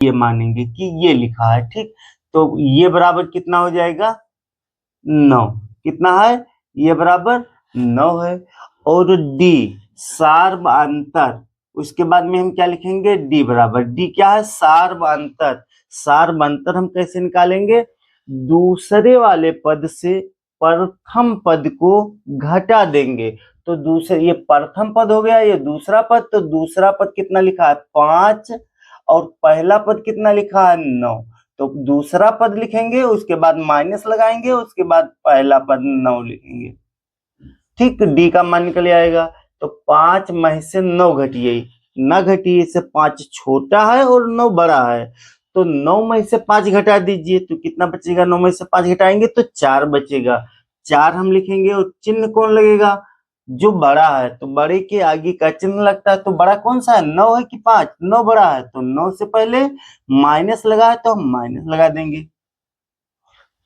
ये मानेंगे कि ये लिखा है, ठीक। तो ये बराबर कितना हो जाएगा, 9। कितना है, ये बराबर 9 है। और डी सार्वअंतर, उसके बाद में हम क्या लिखेंगे, डी बराबर, डी क्या है, सार्वअंतर। सार्वअंतर हम कैसे निकालेंगे, दूसरे वाले पद से प्रथम पद को घटा देंगे। तो दूसरे, ये प्रथम पद हो गया, ये दूसरा पद, तो दूसरा पद कितना लिखा है, 5, और पहला पद कितना लिखा है, 9। तो दूसरा पद लिखेंगे, उसके बाद माइनस लगाएंगे, उसके बाद पहला पद 9 लिखेंगे, ठीक। डी का मान निकल आएगा। तो 5 में से 9 घटिए, न घटिए से 5 छोटा है और 9 बड़ा है, तो 9 में से 5 घटा दीजिए, तो कितना बचेगा, 9 में से 5 घटाएंगे तो 4 बचेगा। 4 हम लिखेंगे, और चिन्ह कौन लगेगा, जो बड़ा है, तो बड़े के आगे का चिन्ह लगता है। तो बड़ा कौन सा है, 9 है कि 5, 9 बड़ा है, तो 9 से पहले माइनस लगा है तो हम माइनस लगा देंगे।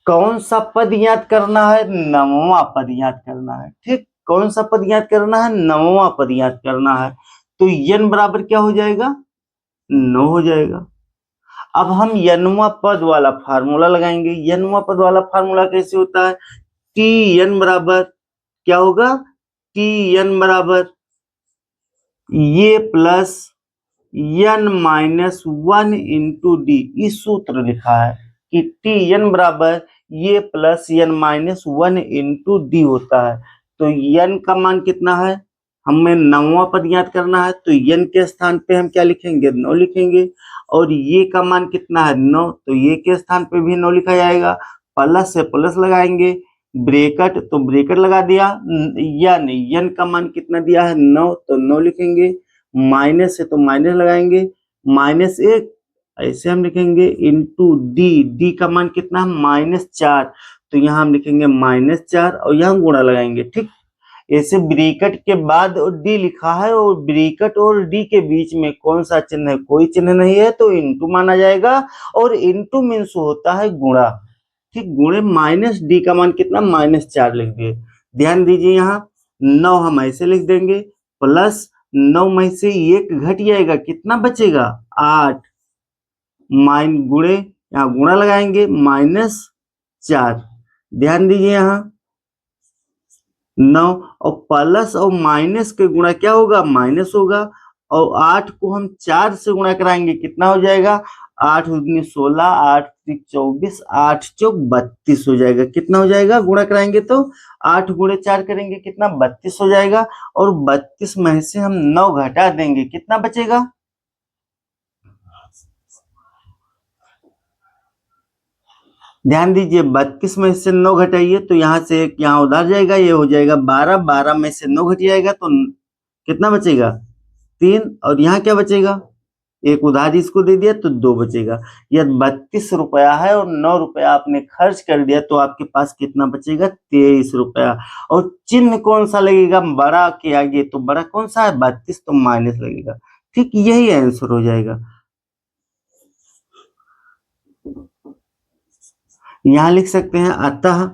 कौन सा पद याद करना है, नववां पद याद करना है, ठीक। कौन सा पद याद करना है, नववां पद याद करना है। तो n बराबर क्या हो जाएगा, 9 हो जाएगा। अब हम nवां पद वाला फार्मूला लगाएंगे। nवां पद वाला फार्मूला कैसे होता है, टी एन बराबर क्या होगा, टी एन बराबर ये plus n minus 1 into D, इस सूत्र लिखा है कि टी एन बराबर ये plus n minus 1 into D होता है। तो n का मान कितना है, हमें नौवां पद याद करना है, तो n के स्थान पे हम क्या लिखेंगे, 9 लिखेंगे। और ये का मान कितना है, 9, तो ये के स्थान पे भी 9 लिखा जाएगा। प्लस से प्लस लगाएंगे, ब्रेकेट, तो ब्रेकेट लगा दिया, n का मान कितना दिया है, 9, तो 9 लिखेंगे। माइनस है तो माइनस लगाएंगे, -1, ऐसे हम लिखेंगे, इंटू डी, डी का मान कितना है, -4, तो यहाँ हम लिखेंगे -4, और यहाँ गुणा लगाएंगे, ठीक। ऐसे ब्रैकेट के बाद डी लिखा है, और ब्रैकेट और डी के बीच में कौन सा चिन्ह है, कोई चिन्ह नहीं है, तो इंटू माना जाएगा। और इंटू मीन्स होता है गुणा, ठीक। गुणे माइनस डी का मान कितना, -4 लिख दिए। ध्यान दीजिए, यहाँ 9 हम ऐसे लिख देंगे, प्लस 9 में से 1 घट जाएगा, कितना बचेगा, 8, माइन गुणे, यहाँ गुणा लगाएंगे, -4। ध्यान दीजिए, यहाँ 9 और प्लस और माइनस के गुणा क्या होगा, माइनस होगा। और 8 को हम 4 से गुणा कराएंगे, कितना हो जाएगा, 8 दूनी 16, 8 त्रिक 24, 8 चौक 32 हो जाएगा। कितना हो जाएगा, गुणा कराएंगे तो 8 गुणे 4 करेंगे, कितना, 32 हो जाएगा। और 32 में से हम 9 घटा देंगे, कितना बचेगा, ध्यान दीजिए, 32 में से 9 घटाइए तो यहाँ से एक यहाँ उधार जाएगा, ये हो जाएगा 12, 12 में से 9 घट जाएगा तो कितना बचेगा, 3, और यहाँ क्या बचेगा, एक उधार इसको दे दिया तो 2 बचेगा। यह 32 रुपया है, और 9 रुपया आपने खर्च कर दिया, तो आपके पास कितना बचेगा, 23 रुपया। और चिन्ह कौन सा लगेगा, बड़ा के आगे, तो बड़ा कौन सा है, 32, तो माइनस लगेगा, ठीक। यही आंसर हो जाएगा। यहाँ लिख सकते हैं, अतः